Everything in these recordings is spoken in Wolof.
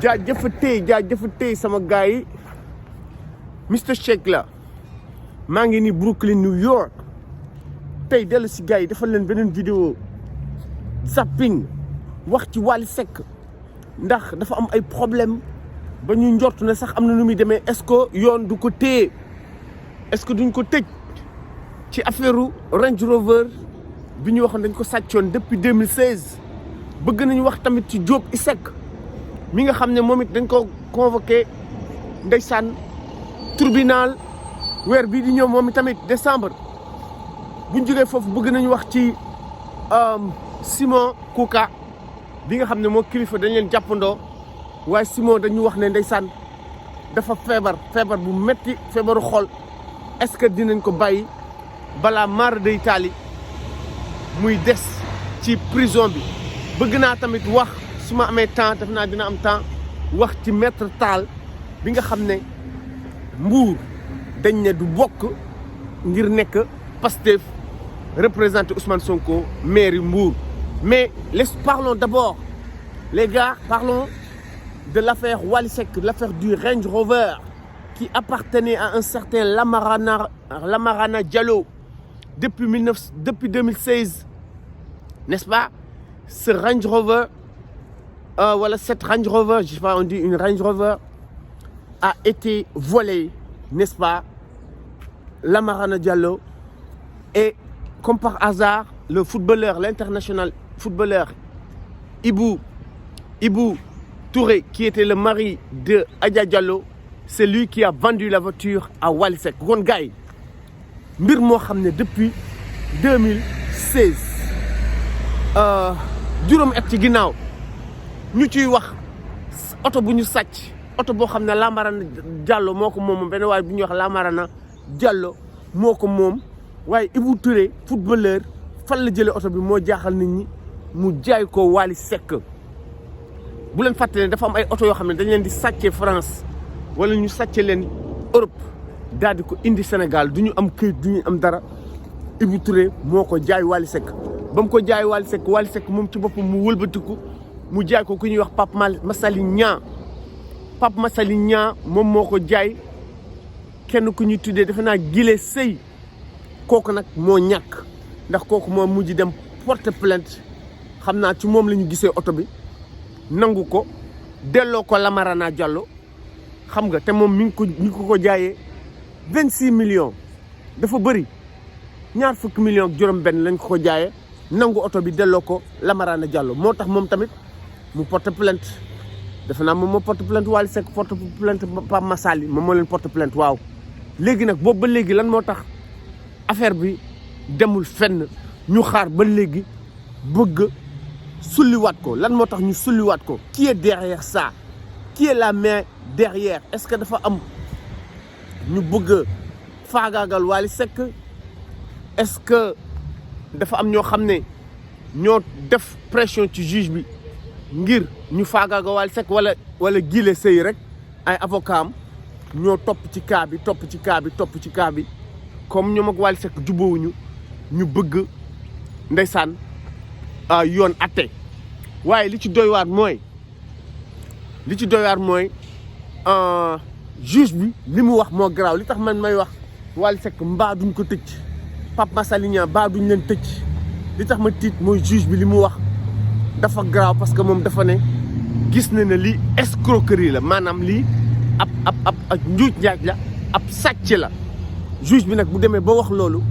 jaajëfatee sama gars yi Mr Shake la maa ngi ni Brooklyn New York tey dellu si gars yi defal leen beneen vidéo zapping wax ci Wally Seck ndax dafa am ay problème ba ñu njort ne sax am na nu muy demee est-ce que yoon du ko téye est-ce que duñ ko tëj ci affaire Range Rover bi ñu waxoon dañ ko sàccoon depuis 2016 bëgg nañu wax tamit ci Diop Iseg mi nga xam ne moom it dañ ko convoqué ndeysaan tribunal weer bii di ñëw moom tamit décembre buñ jógee foofu bëgg nañu wax ci Simon Kouka bi nga xam ne moo kilifa dañ leen jàppandoo waaye Simon dañu wax ne ndeysaan dafa feebar bu metti feebaru xol est-ce que dinañ ko bàyyi balaa mara de Italie muy des ci prison bi bëgg naa tamit wax su ma amee temps def naa dina am temps wax ci Maître Tall bi nga xam ne Mbour dañ ne du bokk ngir nekk Pastef représenter Ousmane Sonko maire Mbour. Mais parlons d'abord les gars, parlons de l'affaire Wally Seck, l'affaire du Range Rover qui appartenait à un certain Lamarana Diallo depuis 2016, n'est-ce pas? Ce Range Rover, cette Range Rover, je sais pas, on dit une Range Rover, a été volée, n'est-ce pas? Lamarana Diallo, et comme par hasard, le footballeur, l'international footballeur Ibou Touré, qui était le mari de Adja Diallo, c'est lui qui a vendu la voiture à Wally Seck. Kon gars yi mbir moo xam ne depuis 2016 juróom at ci ginnaaw ñu ciy wax oto bu ñu sàcc oto boo xam ne Lamarana Diallo moo ko moom benn waaye bu ñuy wax Lamarana Diallo moo ko moom waaye Ibou Touré footballeur fan la jëlee oto bi moo jaaxal nit ñi mu jaay ko Wally Seck bu leen fàtte ne dafa am ay oto yoo xam ne dañ leen di sàccee France wala ñu sàcce leen Europe daal di ko indi Sénégal du ñu am këyit du ñu am dara Ibou Touré moo ko jaay Wally Seck ba mu ko jaay Wally Seck moom ci boppam mu wëlbatiku mu jaay ko ku ñuy wax Pape Massali Niang moom moo ko jaay kenn ku ñuy tuddee defe naa Gile Sey kooku nag moo ñàkk ndax kooku moo mujj dem porter plainte xam naa ci moom la ñu gisee oto bi nangu ko delloo ko Lamarana Diallo xam nga te moom mi ngi ko jaayee 26 millions dafa bëri 20 millions ak juróom-benn lañ ko jaayee nangu oto bi delloo ko Lamarana Diallo moo tax moom tamit mu porter plainte defe naa moom moo porter plainte Wally Seck porter plainte Pape Massali moom moo leen porter plainte waaw léegi nag boobu ba léegi lan moo tax affaire bi demul fenn ñu xaar ba léegi bëgg sulliwaat ko lan moo tax ñu sulliwaat ko qui est derrière ça qui est la main derrière est-ce que dafa am ñu bëgg faagaagal Wally Seck est-ce que dafa am ñoo xam ne ñoo def pression ci juge bi ngir ñu faagaagal Wally Seck wala Gile Sey rek ay avocat am ñoo topp ci cas bi comme ñoom ak Wally Seck jubóowuñu ñu bëgg ndeysaan yoon atte waaye li ci doy waar mooy juge bi li mu wax moo garaaw li tax man may wax Wally Seck mbaa duñ ko tëj Pape Massali Niang mbaa duñ leen tëj li tax ma tiit mooy juge bi li mu wax dafa garaaw parce que moom dafa ne gis na ne lii escroquerie la maanaam lii ab njuuj njaaj la ab sàcc la juge bi nag bu demee ba wax loolu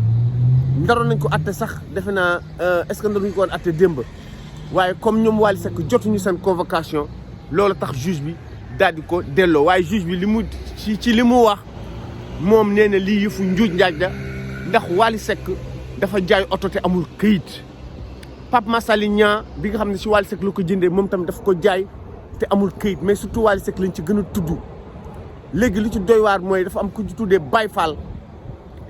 ndaroon nañ ko atte sax defe naa est-ce que ndaruñ ko woon atte démb waaye comme ñoom Wally Seck jotuñu seen convocation loolu tax juge bi daal di ko delloo waaye juge bi li mu ci li mu wax moom nee na lii yëfu njuuj njaaj la ndax Wally Seck dafa jaay oto te amul këyit Pape Massali Niang bi nga xam ne si Wally Seck la ko jëndee moom tamit dafa ko jaay te amul këyit mais surtout Wally Seck lañ ci gën a tudd léegi li ci doy waar mooy dafa am ku ci tuddee Baye Fall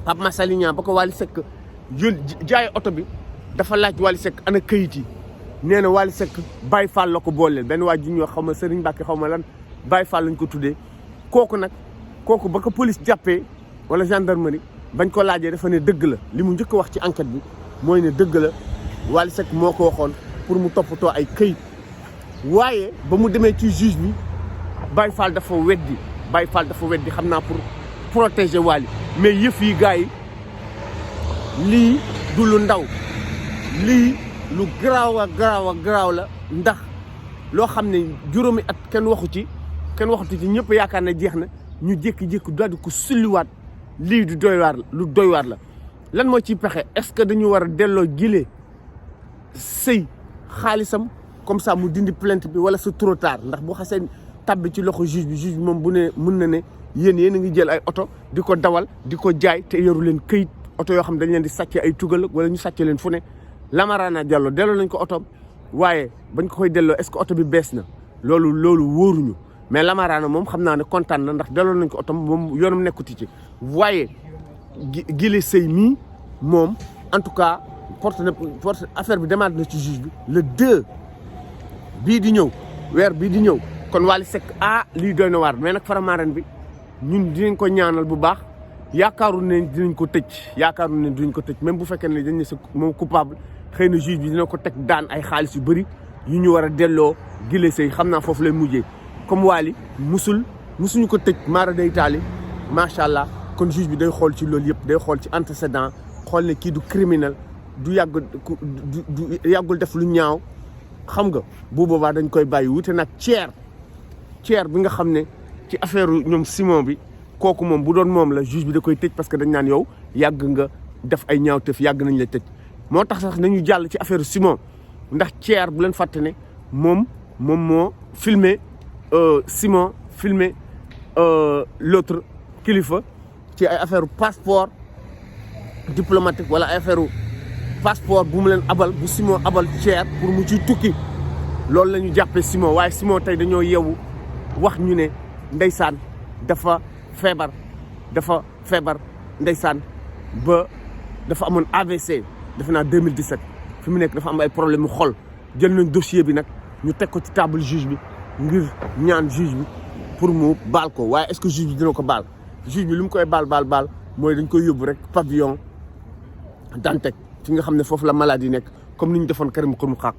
Pape Massali Niang ba ko Wally Seck jaay oto bi dafa laaj Wally Seck ana këyit yi nee na Wally Seck Baye Fall la ko booleel benn waa ji ñoo xaw ma Serigne Mbacke xaw ma lan Baye Fall lañ ko tuddee kooku ba ko police jàppee wala gendarmerie bañ ko laajee dafa ne dëgg la li mu njëkk a wax ci enquête bi mooy ne dëgg la Wally Seck moo ko waxoon pour mu toppatoo ay këyit waaye ba mu demee ci juge bi Baye Fall dafa weddi xam naa pour protéger Wally mais yëf yi gars yi lii du lu ndaw lii lu garaaw la ndax loo xam ne juróomi at kenn waxatu ci ñëpp yaakaar na jeex na ñu jékki-jékki daal di ko sulliwaat lii du doy waar lu doy waar la lan moo ciy pexe est-ce que dañu war a delloo Guillé Sèye xaalisam comme ça mu dindi plainte bi wala c'est trop tard ndax bu xasee tabbi ci loxo juge bi moom bu ne mën na ne yéen a ngi jël ay oto di ko dawal di ko jaay te yoru leen këyit oto yoo xam dañ leen di sàcce ay tugal wala ñu sàcce leen fu ne Lamarana Diallo delloo nañ ko oto waaye bañ ko koy delloo est-ce que oto bi bees na loolu wóoruñu mais Lamarana moom xam naa ne kontaan na ndax delloo nañ ko oto moom yoonam nekkuti ci waaye Guillé Sèye mii moom en tout cas porte affaire bi demande na ci juge bi le 2 bii di ñëw weer bii di ñëw kon Wally Seck lii doy na waar mais nag Faramareen bi ñun dinañ ko ñaanal bu baax yaakaaru ne dinañ ko tëj même bu fekkee ne dañ ne moom coupable xëy na juge bi dina ko teg daan ay xaalis yu bëri yu ñu war a delloo Guillé Sèye xam naa foofu lay mujjee comme Wally musuñu ko tëj maara day taali macha allah kon juge bi day xool ci loolu yëpp day xool ci antécédent xool ne kii du criminel du yàggul def lu ñaaw xam nga bu boobaa dañ koy bàyyi wute nag Thier bi nga xam ne ci affaire ñoom Simon bi kooku moom bu doon moom la juge bi da koy tëj parce que dañ naan yow yàgg nga def ay ñaawteef yàgg nañ la tëj moo tax sax nañu jàll ci affaire Simon ndax Thier bu leen fàtte ne moom moo filmé Simon filmé l'autre kilifa ci ay affaire passeport diplomatique wala ay affaire passeport bu mu leen abal bu Simon abal Thier pour mu ciy tukki loolu la ñu jàppee Simon waaye Simon tey dañoo yeewu wax ñu ne ndeysaan dafa feebar ndeysaan ba dafa amoon AVC defe naa 2017 fi mu nekk dafa am ay problème mu xol jël nañ dossier bi nag ñu teg ko ci table juge bi ngir ñaan juge bi pour mu baal ko waaye est-ce que juge bi dina ko baal juge bi lu mu koy baal mooy dañ koy yóbbu rek pavillon Dantec fi nga xam ne foofu la maladie nekk comme ni ñu defoon Karim Xrum Xax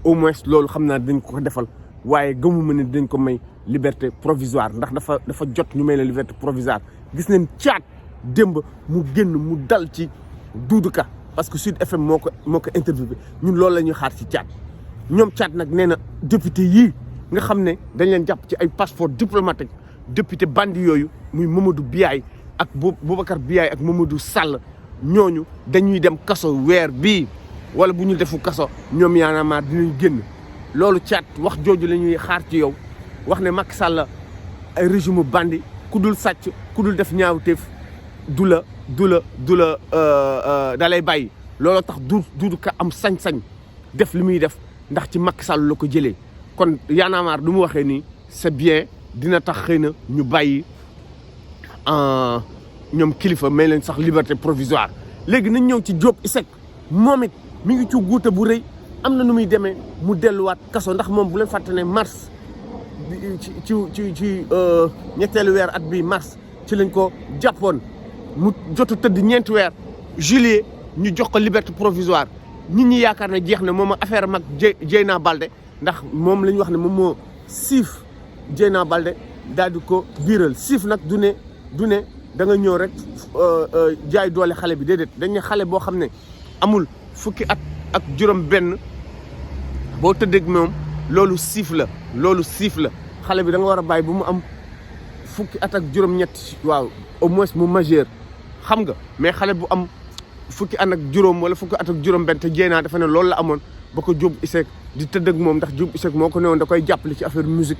au moins loolu xam naa dañ ko defal waaye gëmuma ne dañ ko may liberté provisoire ndax dafa jot ñu may la liberté provisoire gis nañ caat démb mu génn mu dal ci Doudou Ka parce que Sud FM moo ko interviewé ñun loolu la ñuy xaar ci caat ñoom caat nag nee na député yii nga xam ne dañ leen jàpp ci ay passeport diplomatique député bandi yooyu muy Mamadou Biaye ak Boubacar Biaye ak Mamadou Sall ñooñu dañuy dem kaso weer bii wala bu ñu defu kaso ñoom Y'en a marre dinañ génn loolu caat wax jooju la ñuy xaar ci yow wax ne Macky Sall ay régime bandi ku dul sàcc ku dul def ñaawteef du la da lay bàyyi looloo tax Doudou Ka am sañ-sañ def li muy def ndax ci Macky Sall la ko jëlee kon Y'en a marre du mu waxee nii c'est bien dina tax xëy na ñu bàyyi ñoom kilifa may leen sax liberté provisoire léegi nañ ñëw ci Diop Iseg moom it mi ngi ci guute bu rëy am na nu muy demee mu delluwaat kaso ndax moom bu leen fàtte ne mars ci ñetteelu weer at bi mars ci lañ ko jàppoon mu jotu tëdd ñeenti weer juillet ñu jox ko liberté provisoire nit ñi yaakaar ne jeex na moom affaire mag Dieyna Baldé ndax moom la ñu wax ne moom moo siif Dieyna Baldé daal di ko biiral siif nag du ne da nga ñëw rek jaay doole xale bi déedéet dañ ne xale boo xam ne amul fukki at ak juróom benn boo tëddeeg moom loolu siif la xale bi da nga war a bàyyi bu mu am fukki at ak juróom-ñett waaw au moins mu majeur xam nga mais xale bu am fukki at ak juróom wala fukki at ak juróom benn te Dieyna dafa ne loolu la amoon ba ko Diop Iseg di tëddeeg moom ndax Diop Iseg moo ko newoon da koy jàppale ci affaire musique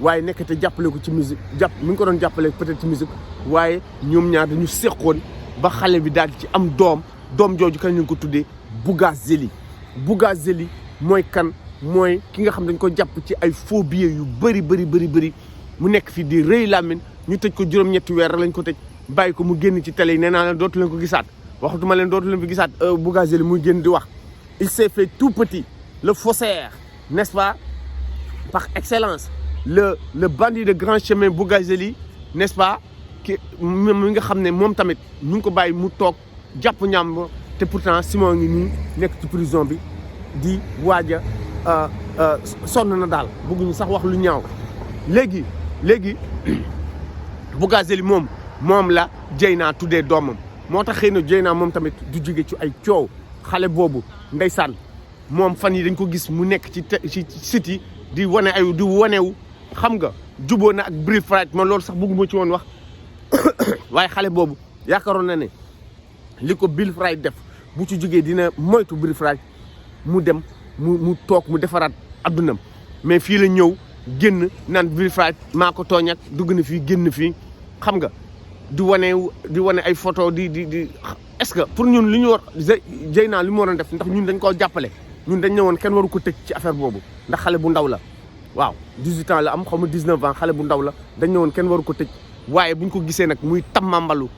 waaye nekk te jàppale ko ci musique mi ngi ko doon jàppale peut-être ci musique waaye ñoom ñaar dañu seqoon ba xale bi daal ci am doom jooju kan ñu ko tuddee Bougazelli mooy kan mooy ki nga xam dañ ko jàpp ci ay faux billets yu bëri mu nekk fii di rëy Lamine ñu tëj ko juróom-ñetti weer lañ ko tëj bàyyi ko mu génn ci télé yi nee naa leen dootu leen ko gisaat waxatuma leen dootu leen fi gisaat Bougazelli muy génn di wax il s'est fait tout petit le faussaire n'est-ce pas par excellence le bandit de grand chemin Bougazelli n'est-ce pas ki mi nga xam ne moom tamit ñu ngi ko bàyyi mu toog jàpp ñàmb te pourtant Simon ngi nii nekk ci prison bi di waaj a sonn na daal bëgguñu sax wax lu ñaaw léegi léegi Bougazelli moom la Dieyna tuddee doomam moo tax xëy na Dieyna moom tamit du jóge ci ay coow xale boobu ndeysaan moom fan yi dañ ko gis mu nekk ci site yi di wanewu xam nga juboo na ak Bril Fried man loolu sax bëgguma ci woon wax waaye xale boobu yaakaaroon na ne li ko Bril Fried def bu ci jógee dina moytu Bril Fried mu dem mu toog mu defaraat addunam mais fii la ñëw génn naan Bril Fried maa ko tooñ ak dugg na fii génn fii xam nga di wane ay photo di est-ce que pour ñun li ñu war Dieyna li mu waroon def ndax ñun dañ koo jàppale ñun dañ ne woon kenn waru ko tëj ci affaire boobu ndax xale bu ndaw la waaw 18 ans la am xaw ma 19 ans xale bu ndaw la dañ ne woon kenn waru ko tëj waaye buñ ko gisee nag muy tammambalu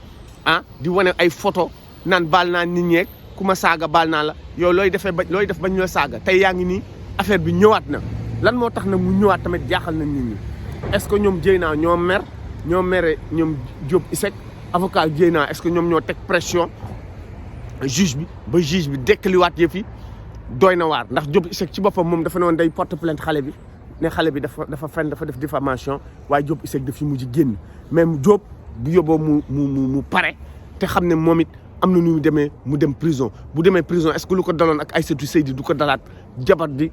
di wane ay photo naan baal naa nit ñeeg ku ma saaga baal naa la yow looy def bañ ñoo saaga tey yaa ngi nii affaire bi ñëwaat na lan moo tax nag mu ñëwaat tamit jaaxal nañ nit ñi est-ce que ñoom Dieyna ñoo mere ñoom Diop Iseg avocat Dieyna est-ce que ñoom ñoo teg pression juge bi ba juge bi dekkaliwaat yëf yi doy na waar ndax Diop Iseg ci boppam moom dafa ne woon day porte plainte xale bi ne xale bi dafa fen dafa def diffamation waaye Diop Iseg daf fi mujj génn même Diop bu yóbboo mu pare te xam ne moom it am na nu mu demee mu dem prison bu demee prison est-ce que lu ko daloon ak Aïssatou Seydi du ko dalaat jabar di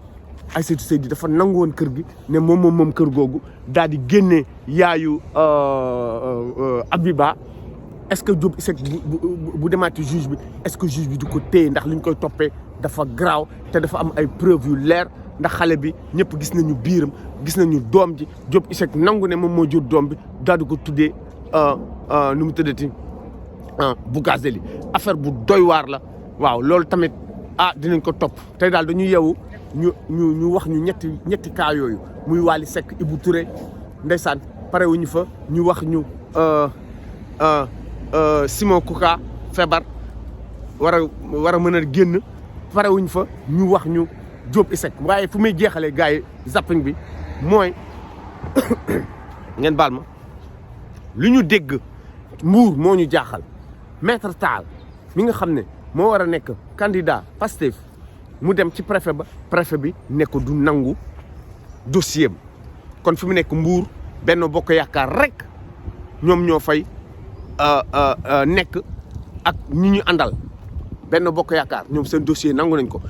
Aïssatou Seydi dafa nangu woon kër gi ne moom kër googu daal di génnee yaayu Abiba est-ce que Diop Iseg bu demaati juge bi est-ce que juge bi du ko téye ndax li ñu koy toppee dafa graaw te dafa am ay preuves yu leer ndax xale bi ñëpp gis nañu biiram gis nañu doom ji Diop Iseg nangu ne moom moo jur doom bi daal di ko tuddee nu mu tëddati Bougazelli affaire bu doy waar la waaw loolu tamit dinañ ko topp tey daal dañuy yeewu ñu wax ñu ñetti cas yooyu muy Wally Seck Ibou Touré ndeysaan pare wuñu fa ñu wax ñu Simon Kouka feebar war a mën a génn pare wuñ fa ñu wax ñu Diop Iseg waaye fu muy jeexalee gars yi zapping bi mooy ngeen baal ma lu ñu dégg Mbour moo ñu jaaxal Maître Tall mi nga xam ne moo war a nekk candidat Pastef mu dem ci préfet bi ne ko du nangu dossier am kon fi mu nekk Mbour Benno Bokk Yaakaar rek ñoom ñoo fay nekk ak ñi ñu àndal Benno Bokk Yaakaar ñoom seen dossier nangu nañ ko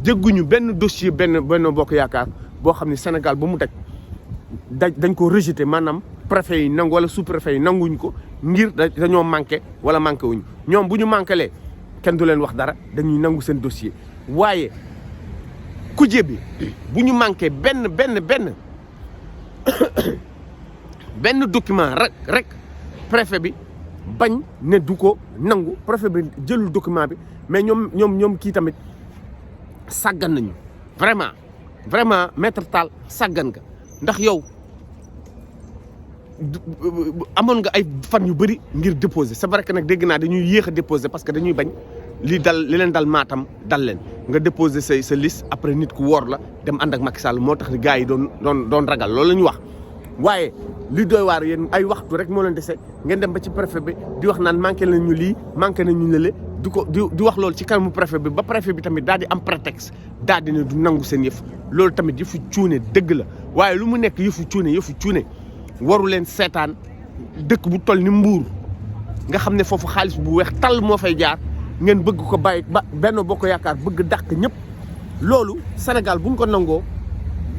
dégguñu benn dossier Benno Bokk Yaakaar boo xam ne Sénégal ba mu dañ ko rejeté maanaam préfet yi nangu wala sous préfet yi nanguñ ko ngir dañoo manqué wala manqué wuñ ñoom bu ñu manqué kenn du leen wax dara dañuy nangu seen dossier waaye kuje bi bu ñu manqué benn document rek préfet bi bañ ne du ko nangu préfet bi jëlul document bi mais ñoom kii tamit sàggan nañu vraiment Maître Tall sàggan nga ndax yow amoon nga ay fan yu bëri ngir déposer c'est vrai que nag dégg naa dañuy yéex a déposer parce que dañuy bañ li leen dal Matam dal leen nga déposer sa liste après nit ku woor la dem ànd ak Macky Sall moo tax gars yi doon ragal loolu la ñu wax waaye li doy waar yéen ay waxtu rek moo leen dese ngeen dem ba ci préfet bi di wax naan manqué nañu lii manqué nañu lële di wax loolu ci kanamu préfet bi ba préfet bi tamit daal di am prétexte daal di ne du nangu seen yëf loolu tamit yëfu cuune dëgg la waaye lu mu nekk yëfu cuune waru leen seetaan dëkk bu toll ni Mbour nga xam ne foofu xaalis bu weex tàll moo fay jaar ngeen bëgg ko bàyyi ba Benno Bokk Yaakaar bëgg dàq ñëpp loolu Sénégal buñ ko nangoo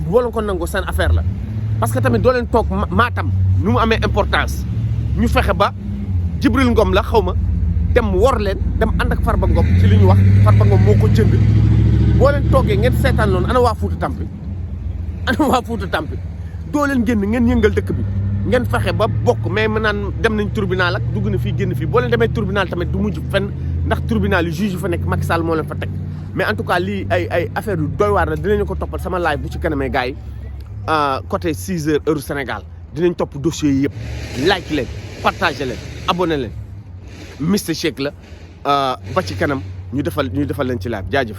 boo ko nangoo seen affaire la parce que tamit doo leen toog Matam nu mu amee importance ñu fexe ba Jibril Ngom la xaw ma dem wor leen dem ànd ak Farba Ngom ci li ñu wax Farba Ngom moo ko jënd boo leen toogee ngeen seetaan loolu ana waa Fuuta Tampi doo leen génn ngeen yëngal dëkk bi ngeen fexe ba bokk mais ma naan dem nañ tribunal ak dugg na fii génn fii boo leen demee tribunal tamit du mujj fenn ndax tribunal yi juge yu fa nekk Macky Sall moo leen fa teg mais en tout cas lii ay affaire yu doy waar la dinañu ko toppal sama live bu ci kanamee gars yi côté 6 heures heure Sénégal dinañ topp dossiers yi yëpp like leen partager leen abonné leen Mister Shake la ba ci kanam ñu defal leen ci live jaajëf